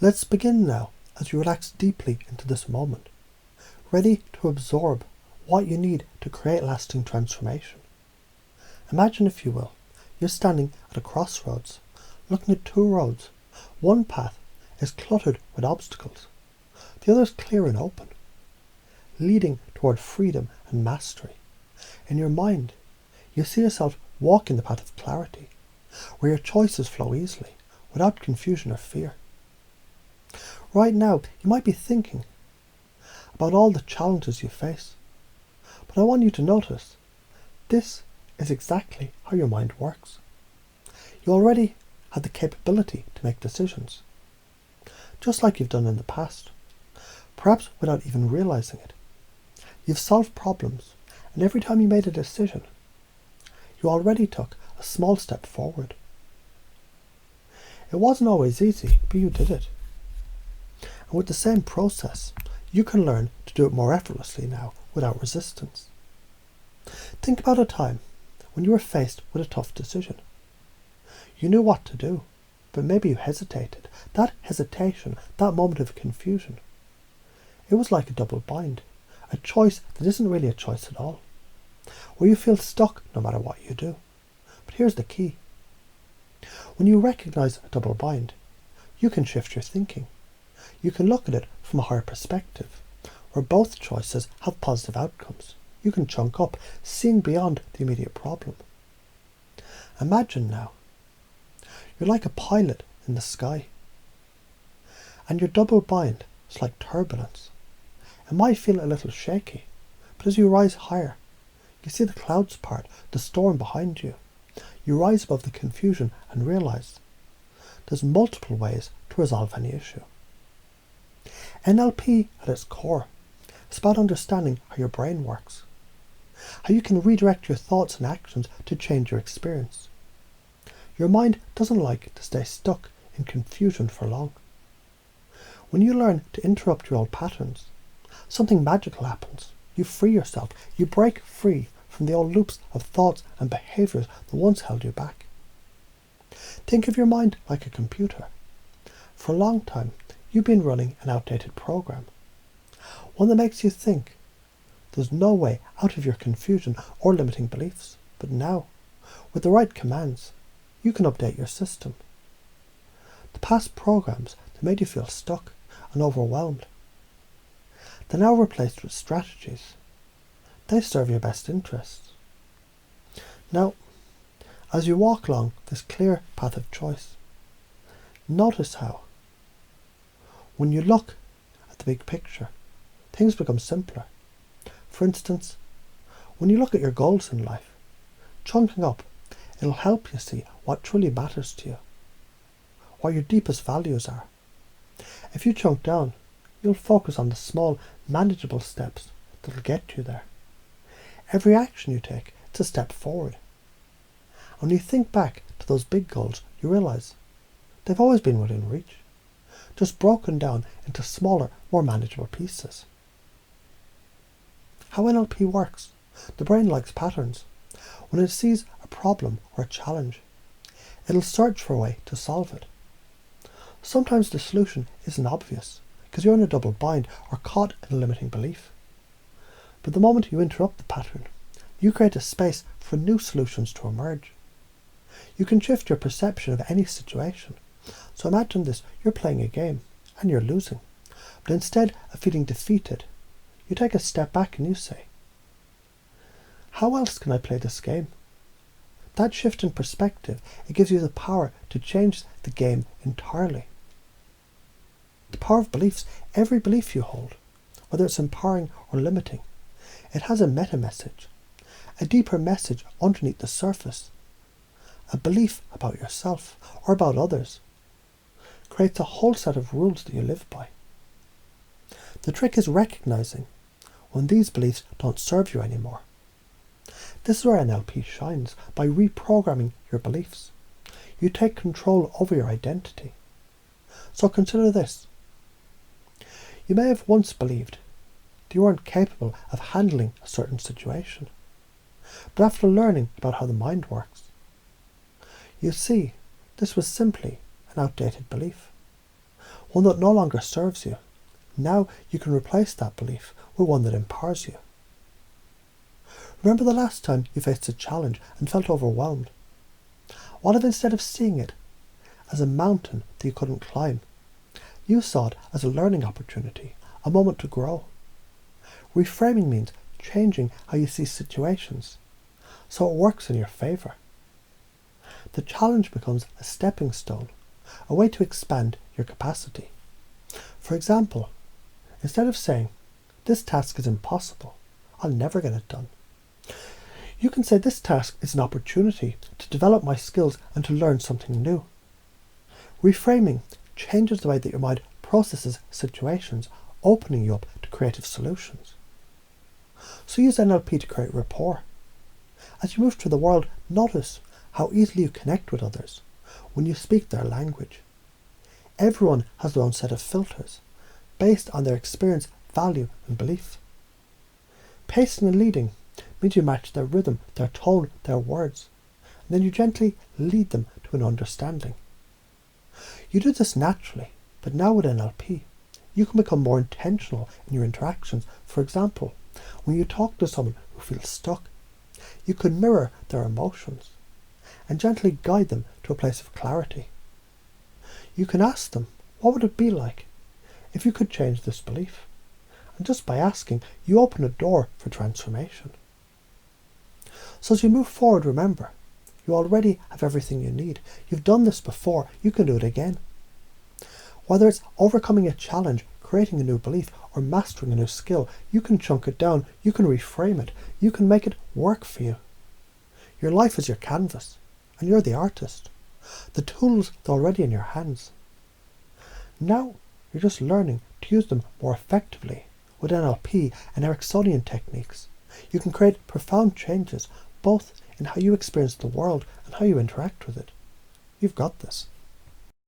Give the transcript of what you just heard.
Let's begin now as you relax deeply into this moment, ready to absorb what you need to create lasting transformation. Imagine, if you will, you're standing at a crossroads, looking at two roads. One path is cluttered with obstacles, the other is clear and open, leading toward freedom and mastery. In your mind, you see yourself walking the path of clarity, where your choices flow easily, without confusion or fear. Right now, you might be thinking about all the challenges you face, but I want you to notice this is exactly how your mind works. You already have the capability to make decisions, just like you've done in the past, perhaps without even realizing it. You've solved problems, and every time you made a decision, you already took a small step forward. It wasn't always easy, but you did it. And with the same process, you can learn to do it more effortlessly now, without resistance. Think about a time when you were faced with a tough decision. You knew what to do, but maybe you hesitated. That hesitation, that moment of confusion, it was like a double bind, a choice that isn't really a choice at all, where you feel stuck no matter what you do. But here's the key. When you recognize a double bind, you can shift your thinking. You can look at it from a higher perspective, where both choices have positive outcomes. You can chunk up, seeing beyond the immediate problem. Imagine now, you're like a pilot in the sky, and your double bind is like turbulence. It might feel a little shaky, but as you rise higher, you see the clouds part, the storm behind you. You rise above the confusion and realize there's multiple ways to resolve any issue. NLP at its core is about understanding how your brain works, how you can redirect your thoughts and actions to change your experience. Your mind doesn't like to stay stuck in confusion for long. When you learn to interrupt your old patterns, something magical happens. You free yourself. You break free from the old loops of thoughts and behaviours that once held you back. Think of your mind like a computer. For a long time, you've been running an outdated program, one that makes you think there's no way out of your confusion or limiting beliefs. But now, with the right commands, you can update your system. The past programs that made you feel stuck and overwhelmed, they're now replaced with strategies. They serve your best interests. Now, as you walk along this clear path of choice, notice how, when you look at the big picture, things become simpler. For instance, when you look at your goals in life, chunking up, it'll help you see what truly matters to you, what your deepest values are. If you chunk down, you'll focus on the small, manageable steps that'll get you there. Every action you take is a step forward. When you think back to those big goals, you realize they've always been within reach, just broken down into smaller, more manageable pieces. How NLP works. The brain likes patterns. When it sees a problem or a challenge, it'll search for a way to solve it. Sometimes the solution isn't obvious because you're in a double bind or caught in a limiting belief. But the moment you interrupt the pattern, you create a space for new solutions to emerge. You can shift your perception of any situation. So imagine this, you're playing a game and you're losing. But instead of feeling defeated, you take a step back and you say, how else can I play this game? That shift in perspective, it gives you the power to change the game entirely. The power of beliefs, every belief you hold, whether it's empowering or limiting, it has a meta message, a deeper message underneath the surface. A belief about yourself or about others creates a whole set of rules that you live by. The trick is recognizing when these beliefs don't serve you anymore. This is where NLP shines, by reprogramming your beliefs. You take control over your identity. So consider this. You may have once believed that you weren't capable of handling a certain situation. But after learning about how the mind works, you see this was simply an outdated belief, one that no longer serves you. Now you can replace that belief with one that empowers you. Remember the last time you faced a challenge and felt overwhelmed? What if instead of seeing it as a mountain that you couldn't climb, you saw it as a learning opportunity, a moment to grow? Reframing means changing how you see situations so it works in your favour. The challenge becomes a stepping stone, a way to expand your capacity. For example, instead of saying, "This task is impossible, I'll never get it done," you can say, "This task is an opportunity to develop my skills and to learn something new." Reframing changes the way that your mind processes situations, opening you up to creative solutions. So use NLP to create rapport. As you move through the world, notice how easily you connect with others when you speak their language. Everyone has their own set of filters, based on their experience, value and belief. Pacing and leading means you match their rhythm, their tone, their words, and then you gently lead them to an understanding. You do this naturally, but now with NLP, you can become more intentional in your interactions. For example, when you talk to someone who feels stuck, you can mirror their emotions and gently guide them to a place of clarity. You can ask them, what would it be like if you could change this belief? And just by asking, you open a door for transformation. So as you move forward, remember, you already have everything you need. You've done this before, you can do it again. Whether it's overcoming a challenge, creating a new belief, or mastering a new skill, you can chunk it down, you can reframe it, you can make it work for you. Your life is your canvas, and you're the artist. The tools are already in your hands. Now you're just learning to use them more effectively. With NLP and Ericksonian techniques, you can create profound changes both in how you experience the world and how you interact with it. You've got this.